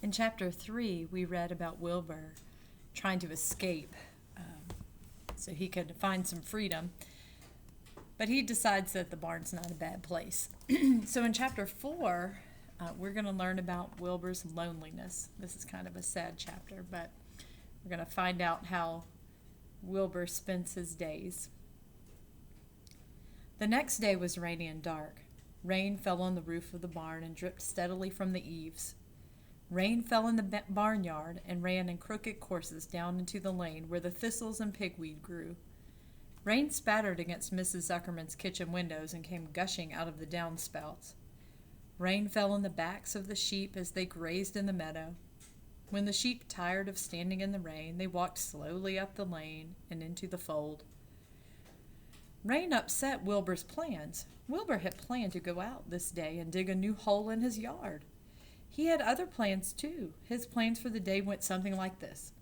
In chapter 3, we read about Wilbur trying to escape so he could find some freedom. But he decides that the barn's not a bad place. So in chapter 4, we're going to learn about Wilbur's loneliness. This is kind of a sad chapter, but we're going to find out how Wilbur spends his days. The next day was rainy and dark. Rain fell on the roof of the barn and dripped steadily from the eaves. Rain fell in the barnyard and ran in crooked courses down into the lane where the thistles and pigweed grew. Rain spattered against Mrs. Zuckerman's kitchen windows and came gushing out of the downspouts. Rain fell on the backs of the sheep as they grazed in the meadow. When the sheep tired of standing in the rain, they walked slowly up the lane and into the fold. Rain upset Wilbur's plans. Wilbur had planned to go out this day and dig a new hole in his yard. He had other plans, too. His plans for the day went something like this.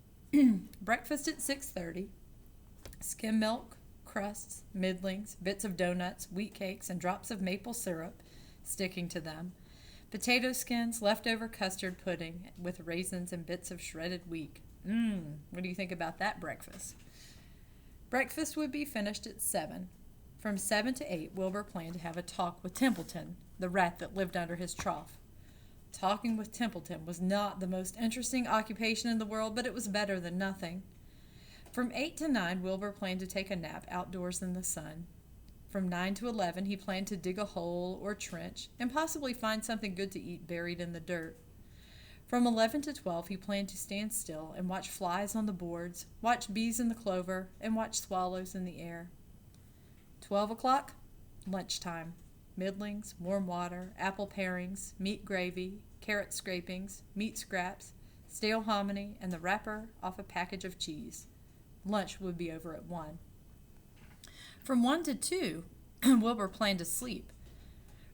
Breakfast at 6:30, skim milk, crusts, middlings, bits of donuts, wheat cakes, and drops of maple syrup sticking to them, potato skins, leftover custard pudding with raisins and bits of shredded wheat. What do you think about that breakfast? Breakfast would be finished at 7. From 7 to 8, Wilbur planned to have a talk with Templeton, the rat that lived under his trough. Talking with Templeton was not the most interesting occupation in the world, but it was better than nothing. From 8 to 9, Wilbur planned to take a nap outdoors in the sun. From 9 to 11, he planned to dig a hole or trench and possibly find something good to eat buried in the dirt. From 11 to 12, he planned to stand still and watch flies on the boards, watch bees in the clover, and watch swallows in the air. 12 o'clock, lunchtime. Middlings, warm water, apple parings, meat gravy, carrot scrapings, meat scraps, stale hominy, and the wrapper off a package of cheese. Lunch would be over at 1. From 1 to 2, Wilbur planned to sleep.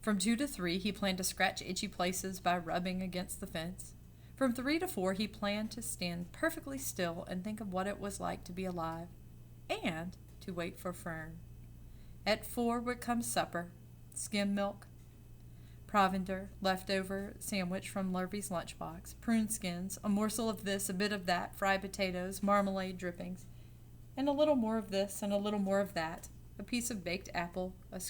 From 2 to 3, he planned to scratch itchy places by rubbing against the fence. From 3 to 4, he planned to stand perfectly still and think of what it was like to be alive, and to wait for Fern. At 4 would come supper. Skim milk, provender, leftover sandwich from Lurvy's lunchbox, prune skins, a morsel of this, a bit of that, fried potatoes, marmalade drippings, and a little more of this and a little more of that, a piece of baked apple, a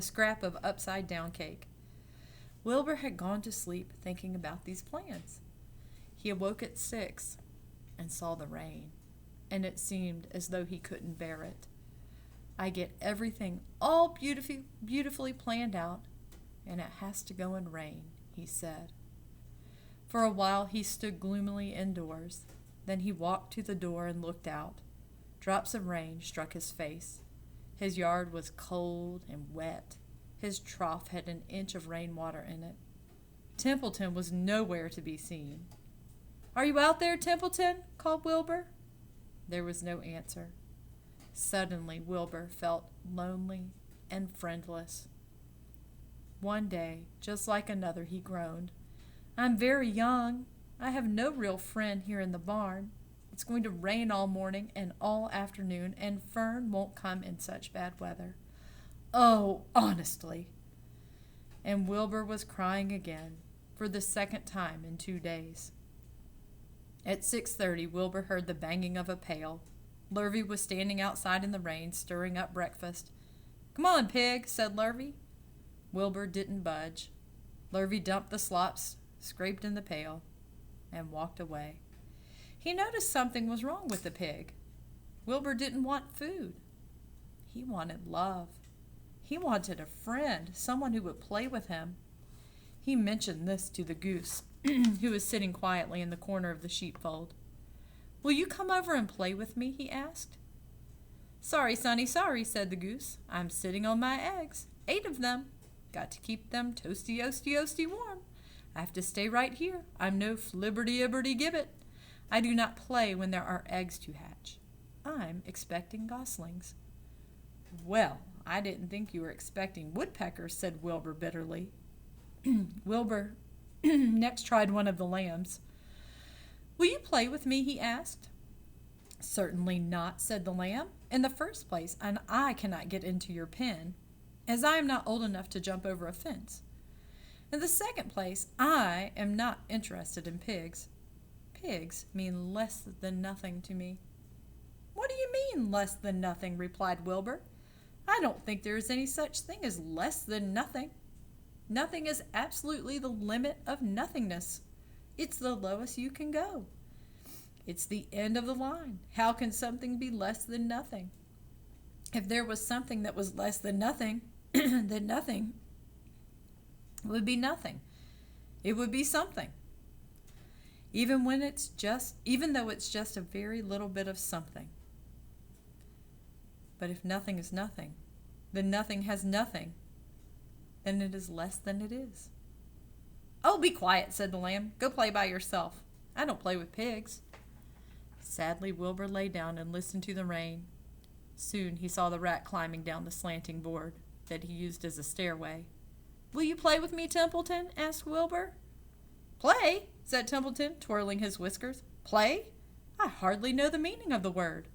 scrap of upside-down cake. Wilbur had gone to sleep thinking about these plans. He awoke at 6 and saw the rain, and it seemed as though he couldn't bear it. I get everything all beautifully planned out, and it has to go in rain, he said. For a while he stood gloomily indoors. Then he walked to the door and looked out. Drops of rain struck his face. His yard was cold and wet. His trough had an inch of rainwater in it. Templeton was nowhere to be seen. "Are you out there, Templeton?" called Wilbur. There was no answer. Suddenly, Wilbur felt lonely and friendless. One day, just like another, he groaned, "I'm very young. I have no real friend here in the barn. It's going to rain all morning and all afternoon, and Fern won't come in such bad weather. Oh, honestly." And Wilbur was crying again, for the second time in 2 days. At 6:30, Wilbur heard the banging of a pail. Lurvy was standing outside in the rain, stirring up breakfast. "Come on, pig," said Lurvy. Wilbur didn't budge. Lurvy dumped the slops, scraped in the pail, and walked away. He noticed something was wrong with the pig. Wilbur didn't want food. He wanted love. He wanted a friend, someone who would play with him. He mentioned this to the goose, who was sitting quietly in the corner of the sheepfold. "Will you come over and play with me?" he asked. "Sorry, sonny, sorry," said the goose. "I'm sitting on my eggs. 8 of them. Got to keep them toasty-oasty-oasty warm. I have to stay right here. I'm no flibberty-ibberty-gibbet. I do not play when there are eggs to hatch. I'm expecting goslings." "Well, I didn't think you were expecting woodpeckers," said Wilbur bitterly. Wilbur next tried one of the lambs. "Will you play with me?" he asked. "Certainly not," said the lamb. "In the first place, and I cannot get into your pen, as I am not old enough to jump over a fence. In the second place, I am not interested in pigs. Pigs mean less than nothing to me. What do you mean, less than nothing? Replied Wilbur. I don't think there is any such thing as less than nothing. Nothing is absolutely the limit of nothingness. It's the lowest you can go. It's the end of the line. How can something be less than nothing? If there was something that was less than nothing, then nothing would be nothing. It would be something. Even though it's just a very little bit of something. But if nothing is nothing, then nothing has nothing, then it is less than it is. Oh, be quiet, said the lamb. Go play by yourself. I don't play with pigs. Sadly, Wilbur lay down and listened to the rain. Soon he saw the rat climbing down the slanting board that he used as a stairway. Will you play with me, Templeton? Asked Wilbur. Play, said Templeton, twirling his whiskers. Play? I hardly know the meaning of the word.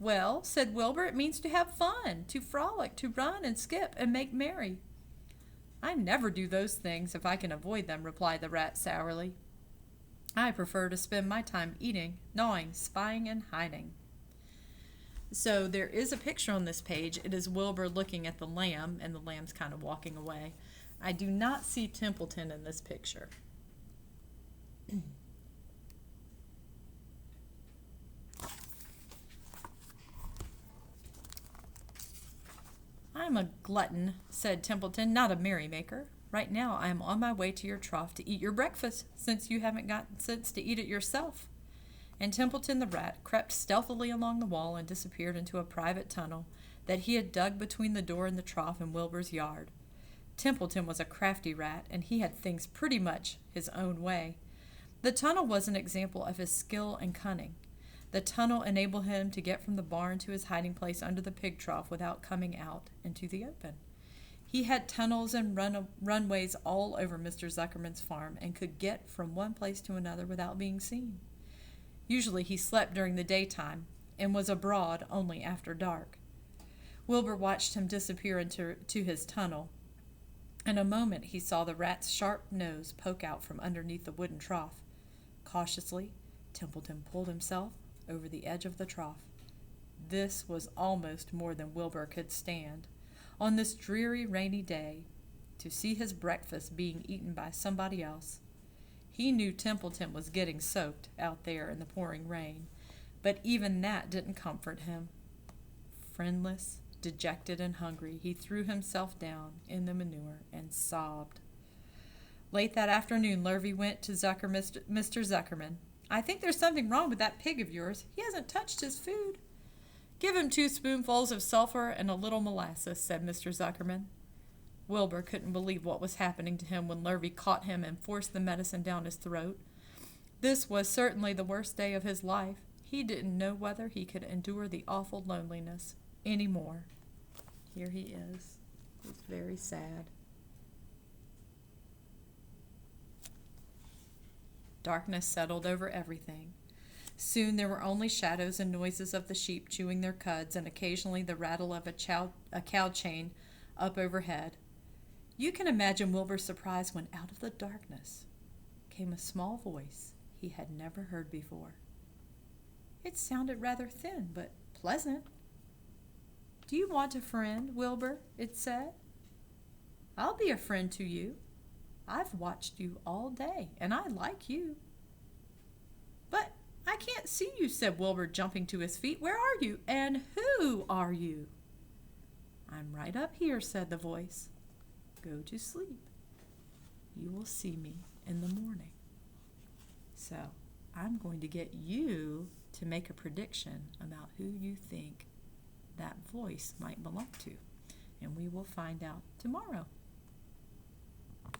Well, said Wilbur, it means to have fun, to frolic, to run and skip and make merry. I never do those things if I can avoid them, replied the rat sourly. I prefer to spend my time eating, gnawing, spying, and hiding. So there is a picture on this page. It is Wilbur looking at the lamb, and the lamb's kind of walking away. I do not see Templeton in this picture. I'm a glutton, said Templeton, not a merrymaker. Right now I am on my way to your trough to eat your breakfast, since you haven't got sense to eat it yourself. And Templeton the rat crept stealthily along the wall and disappeared into a private tunnel that he had dug between the door and the trough in Wilbur's yard. Templeton was a crafty rat, and he had things pretty much his own way. The tunnel was an example of his skill and cunning. The tunnel enabled him to get from the barn to his hiding place under the pig trough without coming out into the open. He had tunnels and runways all over Mr. Zuckerman's farm and could get from one place to another without being seen. Usually he slept during the daytime and was abroad only after dark. Wilbur watched him disappear into his tunnel. In a moment he saw the rat's sharp nose poke out from underneath the wooden trough. Cautiously, Templeton pulled himself over the edge of the trough. This was almost more than Wilbur could stand. On this dreary, rainy day, to see his breakfast being eaten by somebody else. He knew Templeton was getting soaked out there in the pouring rain, but even that didn't comfort him. Friendless, dejected, and hungry, he threw himself down in the manure and sobbed. Late that afternoon, Lurvy went to Mr. Zuckerman. I think there's something wrong with that pig of yours. He hasn't touched his food. Give him 2 spoonfuls of sulphur and a little molasses, said Mr. Zuckerman. Wilbur couldn't believe what was happening to him when Lurvy caught him and forced the medicine down his throat. This was certainly the worst day of his life. He didn't know whether he could endure the awful loneliness any more. Here he is. He's very sad. Darkness settled over everything. Soon there were only shadows and noises of the sheep chewing their cuds and occasionally the rattle of a cow chain up overhead. You can imagine Wilbur's surprise when out of the darkness came a small voice he had never heard before. It sounded rather thin, but pleasant. Do you want a friend, Wilbur? It said. I'll be a friend to you. I've watched you all day, and I like you. But I can't see you, said Wilbur, jumping to his feet. Where are you, and who are you? I'm right up here, said the voice. Go to sleep. You will see me in the morning. So I'm going to get you to make a prediction about who you think that voice might belong to, and we will find out tomorrow.